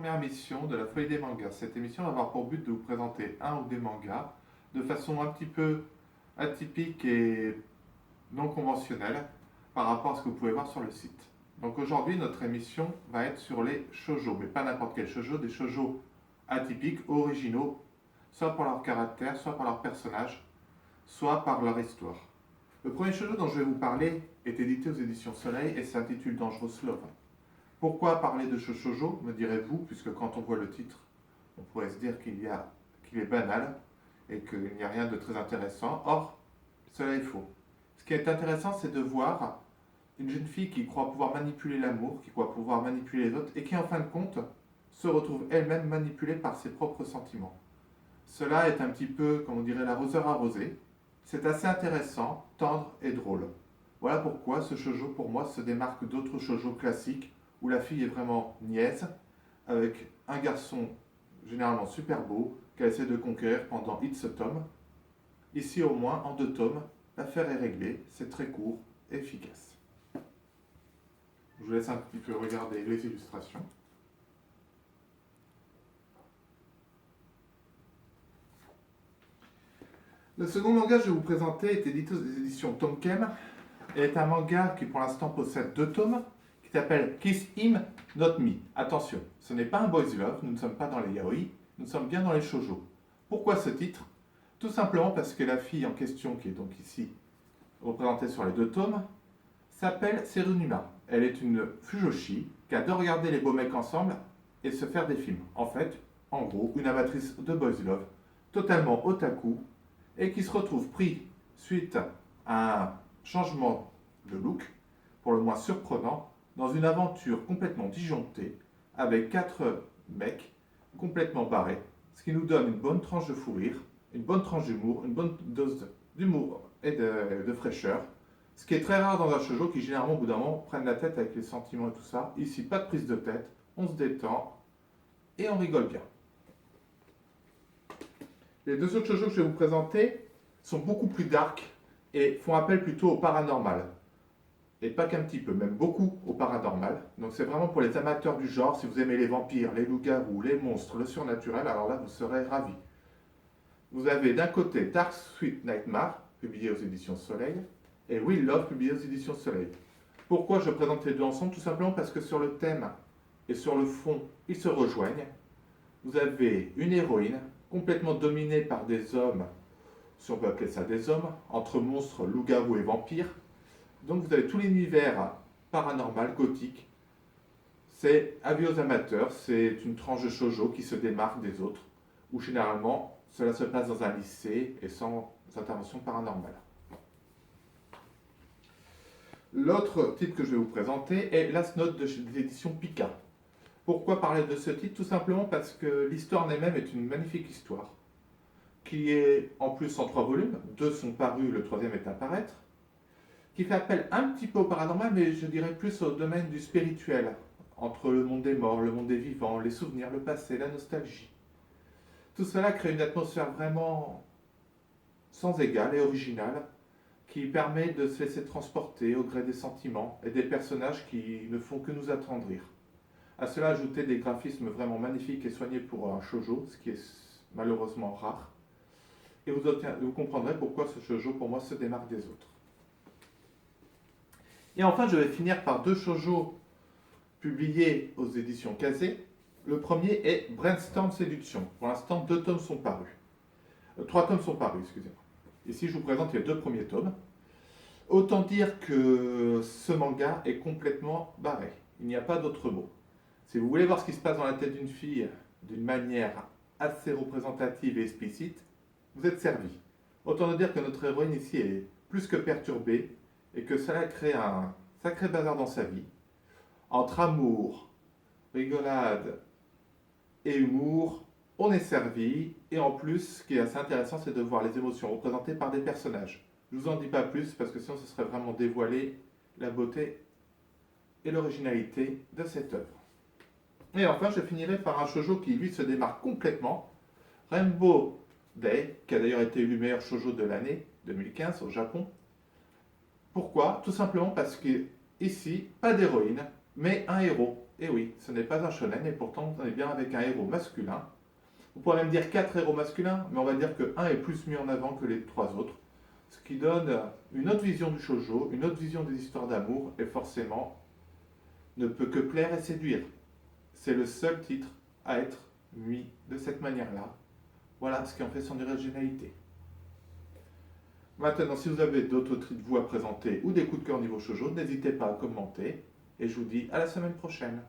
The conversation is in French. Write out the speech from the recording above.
Première mission de la Folie des mangas. Cette émission va avoir pour but de vous présenter un ou des mangas de façon un petit peu atypique et non conventionnelle par rapport à ce que vous pouvez voir sur le site. Donc aujourd'hui, notre émission va être sur les shoujo, mais pas n'importe quel shoujo, des shoujo atypiques, originaux, soit par leur caractère, soit par leur personnage, soit par leur histoire. Le premier shoujo dont je vais vous parler est édité aux éditions Soleil et s'intitule Dangerous Love. Pourquoi parler de ce shoujo, me direz-vous, puisque quand on voit le titre, on pourrait se dire qu'il est banal et qu'il n'y a rien de très intéressant. Or, cela est faux. Ce qui est intéressant, c'est de voir une jeune fille qui croit pouvoir manipuler l'amour, qui croit pouvoir manipuler les autres, et qui en fin de compte se retrouve elle-même manipulée par ses propres sentiments. Cela est un petit peu, comme on dirait, l'arroseur arrosé. C'est assez intéressant, tendre et drôle. Voilà pourquoi ce shoujo, pour moi, se démarque d'autres shoujo classiques, où la fille est vraiment niaise, avec un garçon généralement super beau, qu'elle essaie de conquérir pendant X tomes. Ici au moins, en 2 tomes, l'affaire est réglée, c'est très court, efficace. Je vous laisse un petit peu regarder les illustrations. Le second manga que je vais vous présenter est édité aux éditions Tonken et est un manga qui pour l'instant possède 2 tomes, qui s'appelle Kiss Him, Not Me. Attention, ce n'est pas un boys love, nous ne sommes pas dans les yaoi, nous sommes bien dans les shoujo. Pourquoi ce titre? Tout simplement parce que la fille en question, qui est donc ici représentée sur les 2 tomes, s'appelle Serunuma. Elle est une fujoshi qui adore regarder les beaux mecs ensemble et se faire des films. En fait, en gros, une amatrice de boys love, totalement otaku, et qui se retrouve pris suite à un changement de look, pour le moins surprenant, dans une aventure complètement disjonctée, avec 4 mecs complètement barrés, ce qui nous donne une bonne tranche de fou rire, une bonne tranche d'humour, une bonne dose d'humour et de fraîcheur, ce qui est très rare dans un shoujo qui généralement au bout d'un moment prennent la tête avec les sentiments et tout ça. Ici, pas de prise de tête, on se détend et on rigole bien. Les 2 autres shoujo que je vais vous présenter sont beaucoup plus dark et font appel plutôt au paranormal. Et pas qu'un petit peu, même beaucoup au paranormal. Donc c'est vraiment pour les amateurs du genre, si vous aimez les vampires, les loups-garous, les monstres, le surnaturel, alors là vous serez ravis. Vous avez d'un côté Dark Sweet Nightmare, publié aux éditions Soleil, et Will Love, publié aux éditions Soleil. Pourquoi je présente les 2 ensemble? Tout simplement parce que sur le thème et sur le fond, ils se rejoignent. Vous avez une héroïne complètement dominée par des hommes, si on peut appeler ça des hommes, entre monstres, loups-garous et vampires. Donc vous avez tout l'univers paranormal, gothique. C'est avis aux amateurs, c'est une tranche de shoujo qui se démarque des autres, où généralement cela se passe dans un lycée et sans intervention paranormale. L'autre titre que je vais vous présenter est Last Note de l'édition Pika. Pourquoi parler de ce titre? Tout simplement parce que l'histoire en elle-même est une magnifique histoire, qui est en plus en 3 volumes, 2 sont parus, le 3e est à paraître, qui fait appel un petit peu au paranormal, mais je dirais plus au domaine du spirituel, entre le monde des morts, le monde des vivants, les souvenirs, le passé, la nostalgie. Tout cela crée une atmosphère vraiment sans égale et originale, qui permet de se laisser transporter au gré des sentiments et des personnages qui ne font que nous attendrir. À cela, ajouter des graphismes vraiment magnifiques et soignés pour un shoujo, ce qui est malheureusement rare. Et vous comprendrez pourquoi ce shoujo, pour moi, se démarque des autres. Et enfin, je vais finir par 2 shoujo publiés aux éditions Kazé. Le premier est Brainstorm Séduction. Pour l'instant, 2 tomes sont parus. 3 tomes sont parus, excusez-moi. Ici, je vous présente les 2 premiers tomes. Autant dire que ce manga est complètement barré. Il n'y a pas d'autre mot. Si vous voulez voir ce qui se passe dans la tête d'une fille d'une manière assez représentative et explicite, vous êtes servi. Autant dire que notre héroïne ici est plus que perturbée et que cela crée un sacré bazar dans sa vie. Entre amour, rigolade et humour, on est servi. Et en plus, ce qui est assez intéressant, c'est de voir les émotions représentées par des personnages. Je ne vous en dis pas plus parce que sinon ce serait vraiment dévoiler la beauté et l'originalité de cette œuvre. Et enfin, je finirai par un shoujo qui, lui, se démarque complètement. Rainbow Day, qui a d'ailleurs été élu meilleur shoujo de l'année 2015 au Japon. Pourquoi? Tout simplement parce que ici, pas d'héroïne, mais un héros. Et oui, ce n'est pas un shonen, et pourtant on est bien avec un héros masculin. On pourrait même dire 4 héros masculins, mais on va dire que un est plus mis en avant que les 3 autres. Ce qui donne une autre vision du shoujo, une autre vision des histoires d'amour, et forcément ne peut que plaire et séduire. C'est le seul titre à être mis de cette manière-là. Voilà ce qui en fait son originalité. Maintenant, si vous avez d'autres titres de vous à présenter ou des coups de cœur niveau shoujo, n'hésitez pas à commenter. Et je vous dis à la semaine prochaine.